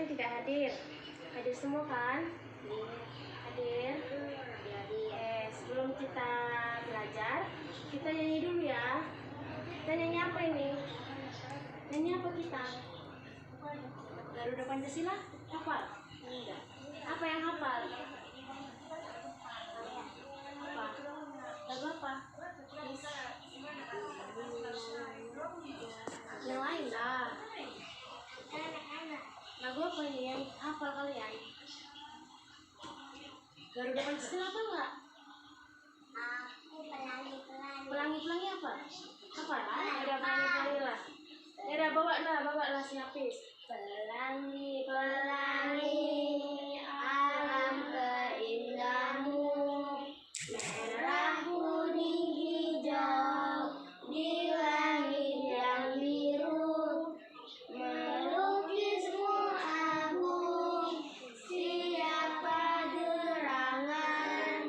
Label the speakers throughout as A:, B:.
A: yang tidak hadir? Hadir semua kan? Hadir? Sebelum kita belajar, kita nyanyi dulu ya. Kita nyanyi apa ini? Nyanyi apa kita? Garuda Pancasila? Hafal? Enggak. Apa yang hafal? Apa? Lagu apa? Yang lain lah. Lagu apa ini yang hafal kalian? Garuda Pancasila apa enggak?
B: Aku pelangi-pelangi.
A: Pelangi-pelangi apa? Apa? Ada pelangi-pelangi lah. Ya udah bawa lah sinapis. Pelangi-pelangi alam keindahanmu, merah kuning hijau di langit yang biru, melukismu agung siapa gerangan,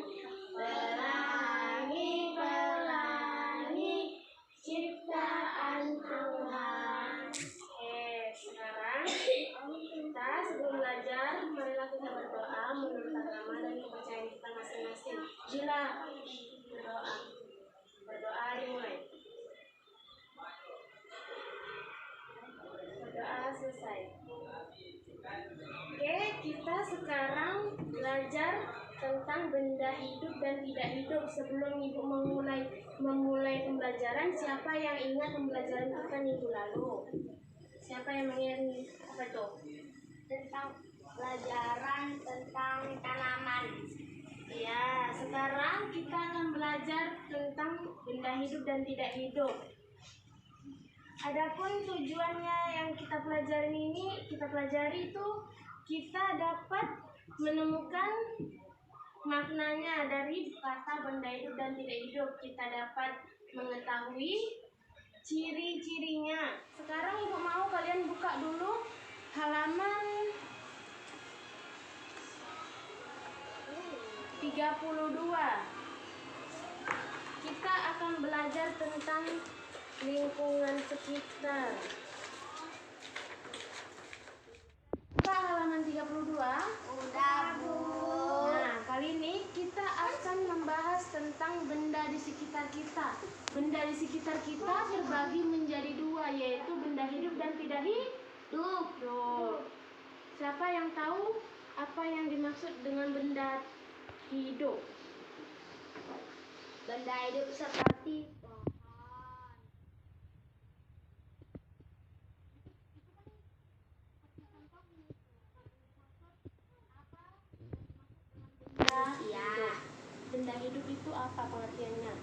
A: pelangi-pelangi ciptaan Tuhan. Sekarang kita sebelum belajar, marilah kita berdoa menurut agama dan kepercayaan kita masing-masing. Jila, berdoa dimulai. Berdoa selesai. Oke, kita sekarang belajar tentang benda hidup dan tidak hidup. Sebelum Ibu memulai pembelajaran, siapa yang ingat pembelajaran kita minggu lalu? Siapa yang mengingat apa itu?
B: Tentang pelajaran tentang tanaman.
A: Ya, sekarang kita akan belajar tentang benda hidup dan tidak hidup. Adapun tujuannya yang kita pelajari itu kita dapat menemukan maknanya dari kata benda hidup dan tidak hidup. Kita dapat mengetahui ciri-cirinya. Sekarang Ibu mau kalian buka dulu halaman 32. Kita akan belajar tentang lingkungan sekitar. Buka halaman 32.
B: Udah, Bu.
A: Nah, kali ini kita akan membahas tentang benda di sekitar kita. Benda di sekitar kita terbagi menjadi dua, yaitu benda hidup dan tidak hidup. Siapa yang tahu apa yang dimaksud dengan benda hidup?
B: Benda hidup seperti pohon.
A: Hidup. Benda hidup itu apa pengertiannya?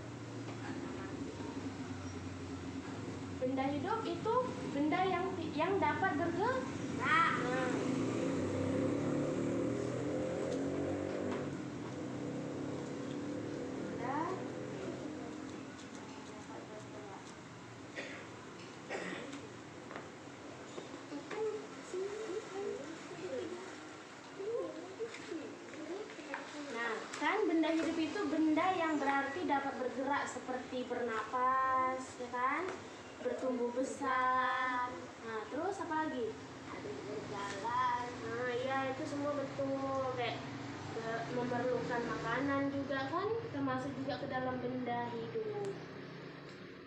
A: Benda hidup itu benda yang dapat bergerak. Benda hidup itu benda yang berarti dapat bergerak seperti bernapas, ya kan? Bertumbuh besar. Nah, terus apa lagi?
B: Berjalan.
A: Nah, ya itu semua betul. Kayak memerlukan makanan juga kan, termasuk juga ke dalam benda hidup.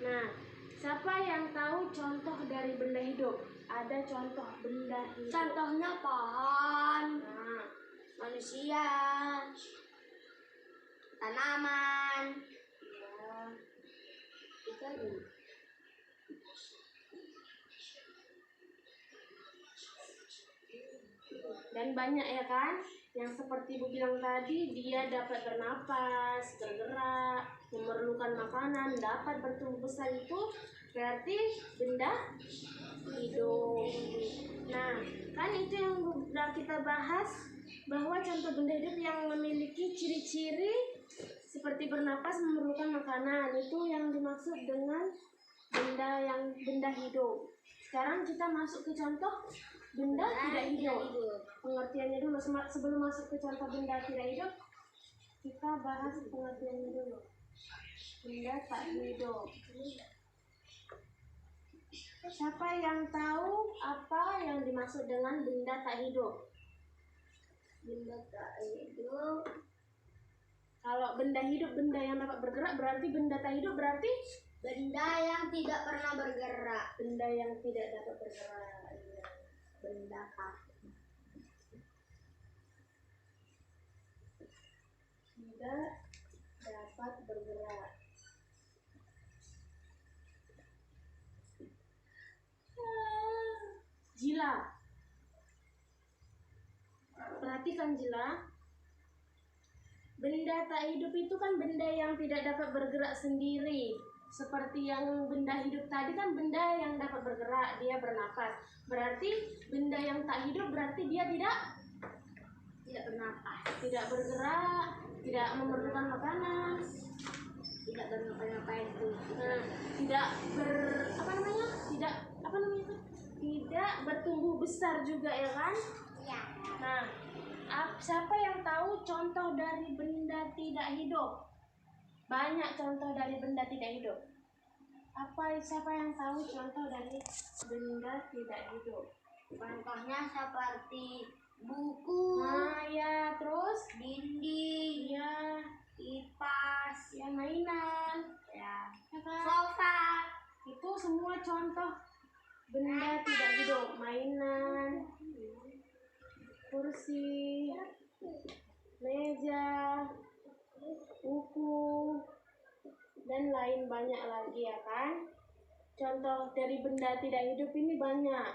A: Nah, siapa yang tahu contoh dari benda hidup? Ada contoh benda hidup.
B: Contohnya pohon, manusia, tanaman, ikan.
A: Dan banyak ya kan, yang seperti Ibu bilang tadi, dia dapat bernapas, bergerak, memerlukan makanan, dapat bertumbuh besar, itu berarti benda hidup. Nah, kan itu yang sudah kita bahas, bahwa contoh benda hidup yang memiliki ciri-ciri seperti bernapas, memerlukan makanan, itu yang dimaksud dengan benda hidup. Sekarang kita masuk ke contoh benda tidak hidup. Pengertiannya dulu sebelum masuk ke contoh benda tidak hidup, kita bahas pengertiannya dulu. Benda tak hidup. Siapa yang tahu apa yang dimaksud dengan benda tak hidup?
B: Benda tak hidup.
A: Kalau benda hidup, benda yang dapat bergerak, berarti benda tak hidup berarti
B: Benda yang tidak pernah bergerak.
A: benda yang tidak dapat bergerak. Iya.
B: Benda tak.
A: Tidak dapat bergerak. Jila. Perhatikan Jila. Benda tak hidup itu kan benda yang tidak dapat bergerak sendiri. Seperti yang benda hidup tadi kan benda yang dapat bergerak, dia bernapas. Berarti benda yang tak hidup berarti dia tidak
B: bernapas.
A: tidak bergerak, tidak memerlukan makanan,
B: Tidak berngapa-ngapain itu.
A: tidak tidak bertumbuh besar juga ya kan?
B: Ya.
A: Nah, siapa yang tahu contoh dari benda tidak hidup? Banyak contoh dari benda tidak hidup. Siapa yang tahu contoh dari benda tidak hidup?
B: Contohnya seperti buku,
A: Nah, ya, terus
B: dinding,
A: ya,
B: kipas,
A: ya mainan,
B: ya,
A: ya kan?
B: sofa.
A: Itu semua contoh benda tidak hidup. Mainan, kursi, meja, buku, dan lain banyak lagi ya kan. Contoh dari benda tidak hidup ini banyak.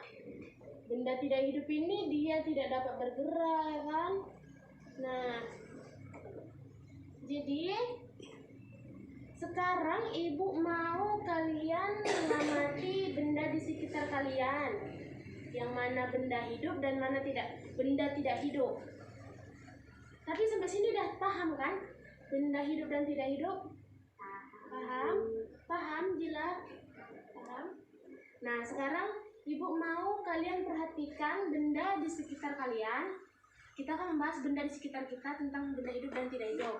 A: Benda tidak hidup ini dia tidak dapat bergerak ya kan. Nah, jadi sekarang ibu mau kalian mengamati benda di sekitar kalian. Yang mana benda hidup dan mana benda tidak hidup. Tapi sampai sini udah paham kan? Benda hidup dan tidak hidup? Paham? Paham, Jila? Paham? Nah, sekarang ibu mau kalian perhatikan benda di sekitar kalian. Kita akan membahas benda di sekitar kita tentang benda hidup dan tidak hidup.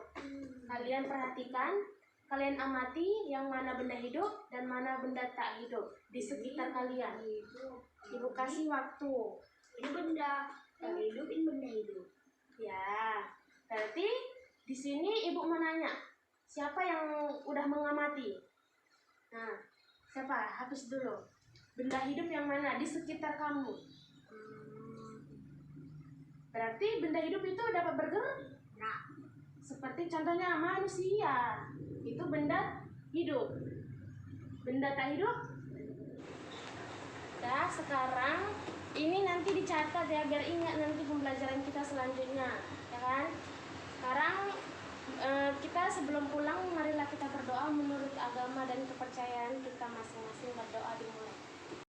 A: Kalian perhatikan, kalian amati yang mana benda hidup dan mana benda tak hidup di sekitar kalian. Ibu kasih waktu.
B: Ini benda tak hidup, ini benda hidup.
A: Ya, berarti di sini ibu menanya, siapa yang udah mengamati? Nah, siapa? Hapus dulu. Benda hidup yang mana di sekitar kamu? Berarti benda hidup itu dapat bergerak.
B: Nah,
A: Seperti contohnya manusia, itu benda hidup. Benda tak hidup? Nah, sekarang ini nanti dicatat ya biar ingat nanti pembelajaran kita selanjutnya, ya kan? Sekarang kita sebelum pulang marilah kita berdoa menurut agama dan kepercayaan kita masing-masing.